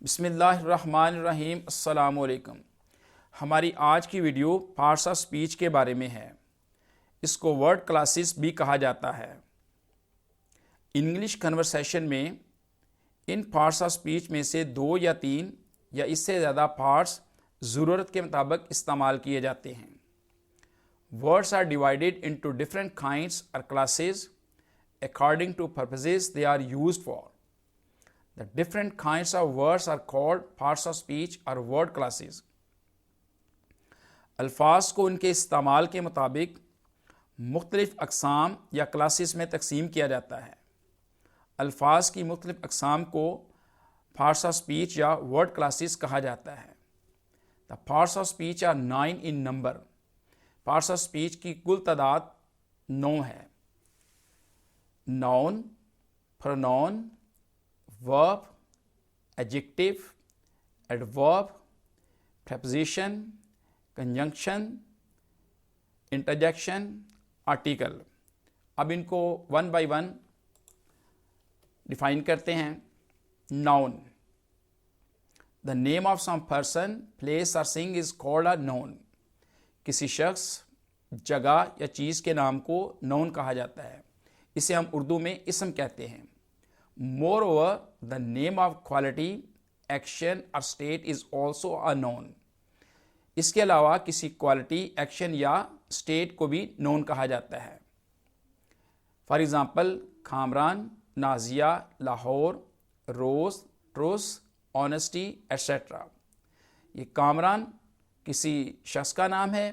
बिस्मिल्लाहिर्रहमानिर्रहीम। अस्सलामु अलैकुम। हमारी आज की वीडियो पार्ट्स ऑफ स्पीच के बारे में है। इसको वर्ड क्लासेस भी कहा जाता है। इंग्लिश कन्वर्सेशन में इन पार्ट्स ऑफ स्पीच में से 2 या 3 या इससे ज़्यादा पार्ट्स ज़रूरत के मुताबिक इस्तेमाल किए जाते हैं। Words are divided into different kinds और classes according to purposes they are used for. The different kinds of words are called parts of speech or word classes. अल्फाज को उनके इस्तेमाल के मुताबिक मुख्तलिफ अक़साम या क्लासेस में तकसीम किया जाता है। अल्फाज की मुख्तलिफ अक़साम को पार्ट्स ऑफ स्पीच या वर्ड क्लासेस कहा जाता है। The parts of speech are 9 in number. Parts of speech की कुल तादाद 9 है। Noun, pronoun, verb, adjective, adverb, preposition, conjunction, interjection, article। अब इनको वन बाय वन डिफाइन करते हैं। Noun, the name of some person, place और thing is called a noun. किसी शख्स, जगह या चीज़ के नाम को नाउन कहा जाता है। इसे हम उर्दू में इसम कहते हैं। Moreover, the name of quality, action or state is also a noun। इसके अलावा किसी क्वालिटी, एक्शन या स्टेट को भी नोन कहा जाता है। For example, Kamran, Nazia, Lahore, rose, truth, honesty etcetera. ये कामरान किसी शख्स का नाम है,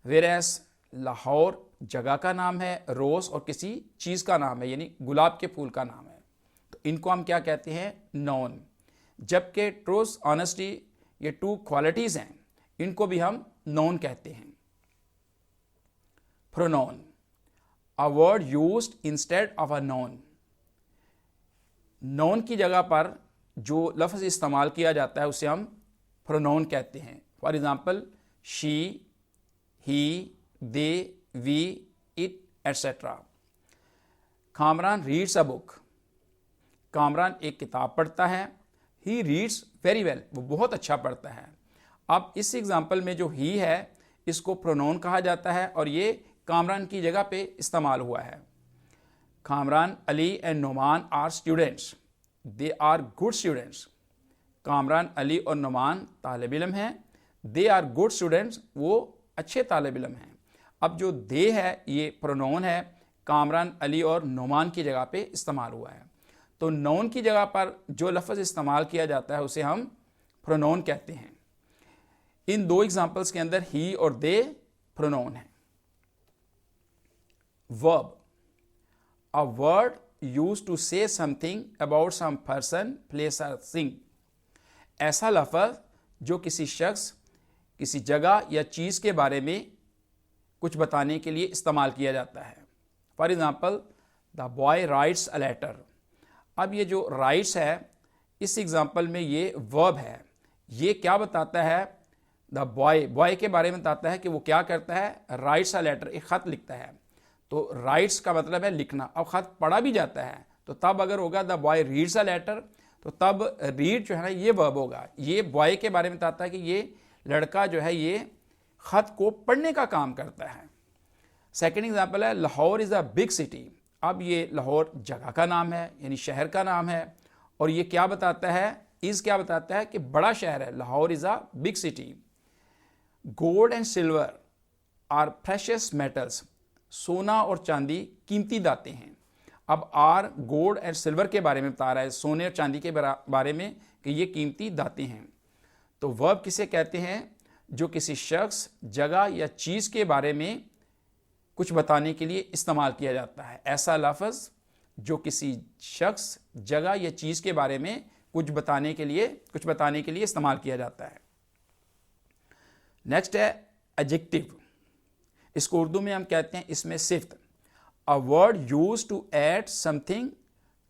वेरएस लाहौर जगह का नाम है, रोज और किसी चीज़ का नाम है, यानी गुलाब के फूल का नाम है। इनको हम क्या कहते हैं? नॉन। जबकि ट्रूथ, ऑनेस्टी ये 2 क्वालिटीज़ हैं, इनको भी हम नॉन कहते हैं। Pronoun, a word used instead of a non. Non की जगह पर जो लफ्ज़ इस्तेमाल किया जाता है उसे हम प्रोनाउन कहते हैं। For example, she, he, they, we, it etcetera. Kamran reads a book. Kamran एक किताब पढ़ता है। ही रीड्स वेरी वेल, वो बहुत अच्छा पढ़ता है। अब इस एग्जाम्पल में जो ही है इसको प्रोनाउन कहा जाता है और ये कामरान की जगह पे इस्तेमाल हुआ है। Kamran, Ali and Numan are students. They are good students. Kamran, Ali और नुमान तालिब इल्म हैं। दे आर गुड स्टूडेंट्स, वो अच्छे तालिब इल्म हैं। अब जो दे है ये प्रोनाउन है, कामरान, अली और नुमान की जगह पे इस्तेमाल हुआ है। तो नाउन की जगह पर जो लफ्ज़ इस्तेमाल किया जाता है उसे हम प्रोनाउन कहते हैं। इन 2 एग्जाम्पल्स के अंदर ही और दे प्रोनाउन है। Verb, a word used to say something about some person, place और थिंग। ऐसा लफ्ज़ जो किसी शख्स, किसी जगह या चीज़ के बारे में कुछ बताने के लिए इस्तेमाल किया जाता है। For example, the boy writes a letter. अब ये जो राइट्स है इस एग्जाम्पल में ये वर्ब है। ये क्या बताता है? द बॉय के बारे में बताता है कि वो क्या करता है? राइट्स अ लेटर, एक ख़त लिखता है। तो राइट्स का मतलब है लिखना। अब ख़त पढ़ा भी जाता है तो तब अगर होगा the boy reads a letter, तो तब रीड जो है ना ये वर्ब होगा। ये बॉय के बारे में बताता है कि ये लड़का जो है ये ख़त को पढ़ने का काम करता है। सेकेंड एग्जाम्पल है, Lahore is a big city. अब ये लाहौर जगह का नाम है, यानी शहर का नाम है। और ये क्या बताता है? क्या बताता है कि बड़ा शहर है। Lahore is a big city. Gold and silver are precious metals. सोना और चांदी कीमती धातें हैं। अब आर गोल्ड एंड सिल्वर के बारे में बता रहा है, सोने और चांदी के बारे में कि ये कीमती धातें हैं। तो वर्ब किसे कहते हैं? जो किसी शख्स, जगह या चीज़ के बारे में कुछ बताने के लिए इस्तेमाल किया जाता है। ऐसा लफ्ज़ जो किसी शख्स, जगह या चीज़ के बारे में कुछ बताने के लिए इस्तेमाल किया जाता है। नेक्स्ट है एडजेक्टिव। इसको उर्दू में हम कहते हैं इसमें सिफ्त। A word used to add something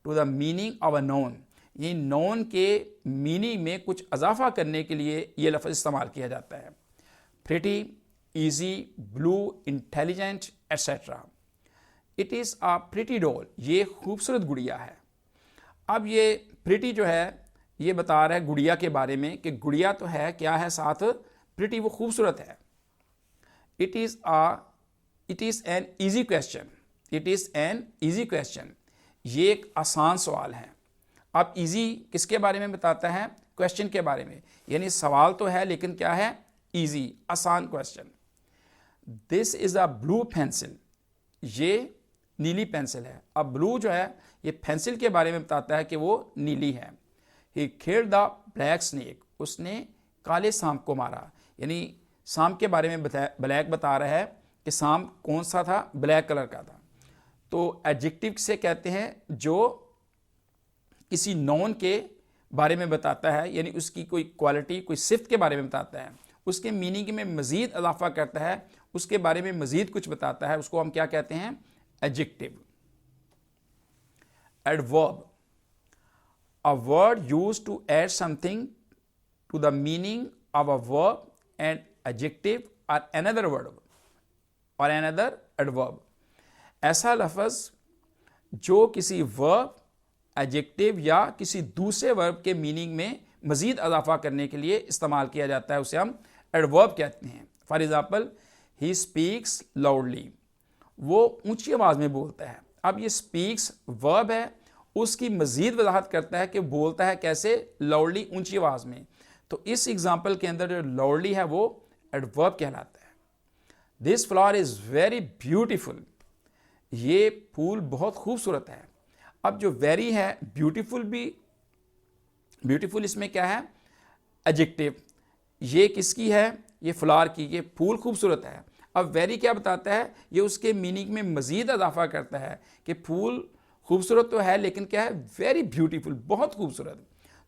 to the meaning of a noun. ये नाउन के मीनिंग में कुछ इजाफा करने के लिए ये लफ्ज़ इस्तेमाल किया जाता है। Pretty, easy, blue, intelligent etcetera. It is a pretty doll. ये खूबसूरत गुड़िया है। अब ये प्रिटी जो है ये बता रहा है गुड़िया के बारे में कि गुड़िया तो है, क्या है साथ, प्रिटी, वो खूबसूरत है। It is an easy question, it is an easy question, ये एक आसान सवाल है। अब ईजी किसके बारे में बताता है, क्वेश्चन के बारे में, यानी सवाल तो है लेकिन क्या है, ईजी, आसान question. This is a blue pencil, ये नीली पेंसिल है। अब ब्लू जो है ये पेंसिल के बारे में बताता है कि वो नीली है। He killed the black snake, उसने काले सांप को मारा, यानी सांप के बारे में ब्लैक बता रहा है कि सांप कौन सा था, ब्लैक कलर का था। तो एडजेक्टिव से कहते हैं जो किसी नॉन के बारे में बताता है, यानी उसकी कोई क्वालिटी, कोई सिफ्त के बारे में बताता है, उसके मीनिंग में मज़ीद इजाफा करता है, उसके बारे में मज़ीद कुछ बताता है, उसको हम क्या कहते हैं, adjective. Adverb, a word used to add something to the meaning of a verb and adjective और अनदर वर्ड और अनदर एडवर्ब। ऐसा लफ्ज़ जो किसी वर्ब, एडजेक्टिव या किसी दूसरे वर्ब के मीनिंग में मज़ीद इजाफा करने के लिए इस्तेमाल किया जाता है, उसे हम एडवर्ब कहते हैं। For example, he speaks loudly, वो ऊंची आवाज़ में बोलता है। अब ये स्पीक्स वर्ब है, उसकी मज़ीद वजाहत करता है कि बोलता है कैसे, लाउडली, ऊंची आवाज़ में। तो इस एग्जाम्पल के अंदर जो लाउडली है वो एडवर्ब कहलाता है। This flower is very beautiful, ये फूल बहुत खूबसूरत है। अब जो वेरी है, ब्यूटीफुल भी, ब्यूटीफुल इसमें क्या है, एडजेक्टिव, ये किसकी है, ये फ्लावर की, ये फूल खूबसूरत है। अब वेरी क्या बताता है, ये उसके मीनिंग में मज़ीद इजाफा करता है कि फूल खूबसूरत तो है लेकिन क्या है, वेरी ब्यूटीफुल, बहुत खूबसूरत।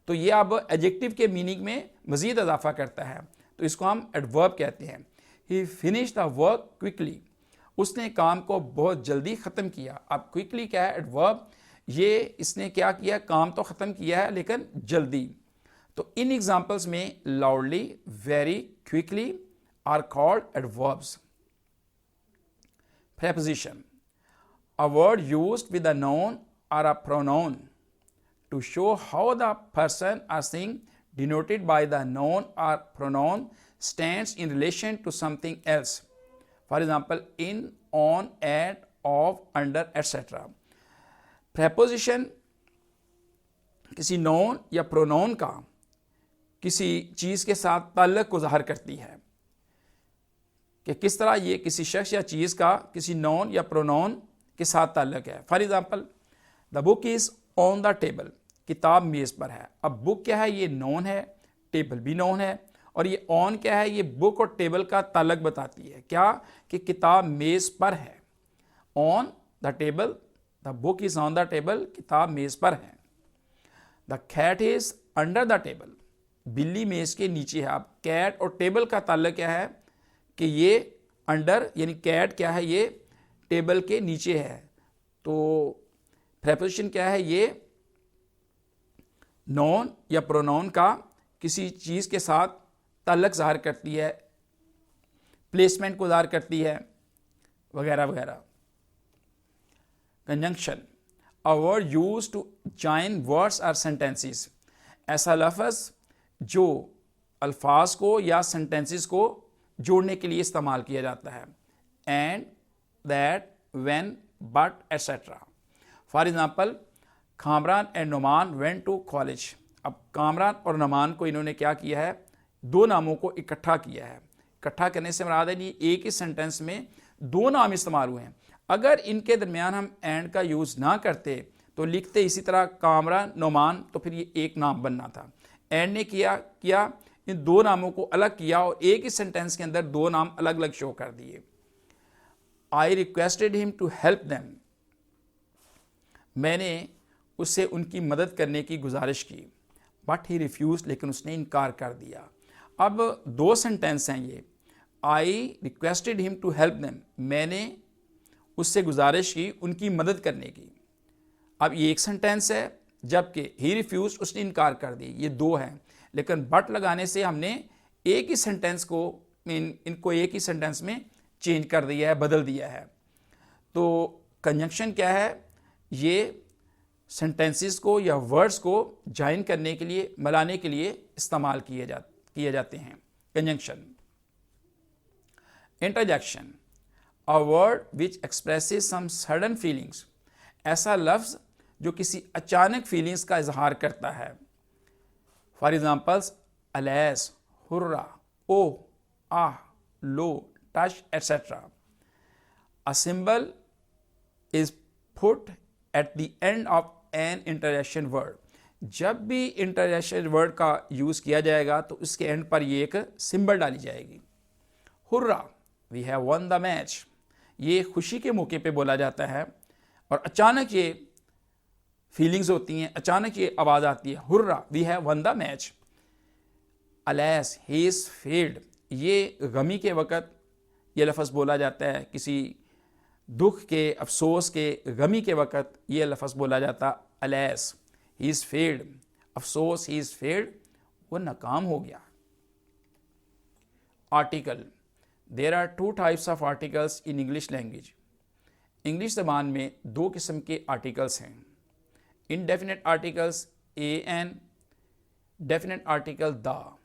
तो ये अब एडजेक्टिव के मीनिंग में मज़ीद इजाफा करता है, तो इसको हम एडवर्ब कहते हैं। ही फिनिश द वर्क क्विकली, उसने काम को बहुत जल्दी ख़त्म किया। अब क्विकली क्या है, एडवर्ब, ये इसने क्या किया, काम तो ख़त्म किया है लेकिन जल्दी। तो इन एग्जाम्पल्स में loudly, very, quickly are called adverbs. Preposition, a word used with a noun or a pronoun to show how the person or thing denoted by the noun or pronoun stands in relation to something else. For example, in, on, at, of, under, etc. Preposition किसी noun या pronoun का किसी चीज़ के साथ ताल्लुक़ को ज़ाहिर करती है कि किस तरह ये किसी शख्स या चीज़ का किसी नॉन या प्रोनाउन के साथ ताल्लुक़ है। For example, the book is on the table, किताब मेज़ पर है। अब बुक क्या है, ये नॉन है, टेबल भी नॉन है, और ये ऑन क्या है, ये बुक और टेबल का ताल्लुक़ बताती है, क्या, कि किताब मेज़ पर है। On the table, the book is on the table, किताब मेज़ पर है। The cat is under the table, बिल्ली मेज़ के नीचे है। अब कैट और टेबल का ताल्लुक़ क्या है कि ये अंडर, यानी कैट क्या है, ये टेबल के नीचे है। तो प्रेपोजिशन क्या है, ये नॉन या प्रोनाउन का किसी चीज़ के साथ ताल्लुक़ ज़ाहिर करती है, प्लेसमेंट को ज़ाहिर करती है, वगैरह वगैरह। Conjunction, a word used to join words और सेंटेंसेस, ऐसा लफ्ज़ जो अल्फाज को या सेंटेंसेस को जोड़ने के लिए इस्तेमाल किया जाता है। And, that, when, but, etcetera. For example, Kamran and Numan went to college. अब कामरान और नुमान को इन्होंने क्या किया है, दो नामों को इकट्ठा किया है। इकट्ठा करने से मुराद है नहीं, एक ही सेंटेंस में दो नाम इस्तेमाल हुए हैं। अगर इनके दरमियान हम एंड का यूज़ ना करते तो लिखते इसी तरह कामरान, नुमान, तो फिर ये एक नाम बनना था। एंड ने किया इन दो नामों को अलग किया और एक ही सेंटेंस के अंदर दो नाम अलग अलग शो कर दिए। I requested him to help them, मैंने उससे उनकी मदद करने की गुजारिश की। बट ही रिफ्यूज, लेकिन उसने इनकार कर दिया। अब दो सेंटेंस हैं ये, I requested him to help them, मैंने उससे गुजारिश की उनकी मदद करने की। अब ये एक सेंटेंस है, जबकि ही रिफ्यूज, उसने इनकार कर दी, ये दो हैं। लेकिन बट लगाने से हमने एक ही सेंटेंस को, इनको एक ही सेंटेंस में चेंज कर दिया है, बदल दिया है। तो कंजंक्शन क्या है, ये सेंटेंसेस को या वर्ड्स को ज्वाइन करने के लिए, मिलाने के लिए इस्तेमाल किए जाते हैं। Conjunction. Interjection, a word which expresses some sudden feelings, ऐसा लफ्ज़ जो किसी अचानक फीलिंग्स का इजहार करता है। For examples, alas, hurrah, oh, ah, lo, touch, etcetera. A symbol is put at the end of an interjection word, जब भी इंटरजेक्शन वर्ड का यूज़ किया जाएगा तो उसके एंड पर ये एक सिंबल डाली जाएगी। Hurrah, we have won the match, ये खुशी के मौके पे बोला जाता है और अचानक ये फीलिंग्स होती हैं, अचानक ये आवाज़ आती है, hurrah, we have won the match. Alas, he is failed, ये गमी के वक़्त ये लफ्ज़ बोला जाता है, किसी दुख के, अफसोस के, गमी के वक़्त ये लफ्ज़ बोला जाता, अलैस, ही इज़ फेल्ड, अफसोस, ही इज़ फेल्ड, वो नाकाम हो गया। Article, there are two types of articles in English language, English ज़बान में दो किस्म के आर्टिकल्स हैं। Indefinite articles a an, definite article the.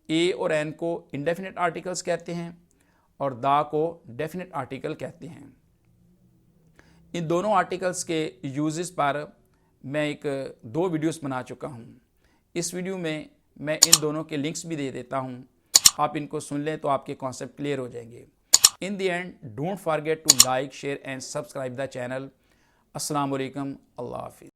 A और एन को इनडेफिनेट आर्टिकल्स कहते हैं और द को डेफिनेट आर्टिकल कहते हैं। इन दोनों आर्टिकल्स के यूजेस पर मैं दो वीडियोस बना चुका हूँ। इस वीडियो में मैं इन दोनों के लिंक्स भी दे देता हूँ, आप इनको सुन लें तो आपके कॉन्सेप्ट क्लियर हो जाएंगे। In the end, don't forget to like, share and subscribe the channel. अस्सलाम वालेकुम, अल्लाह हाफिज़।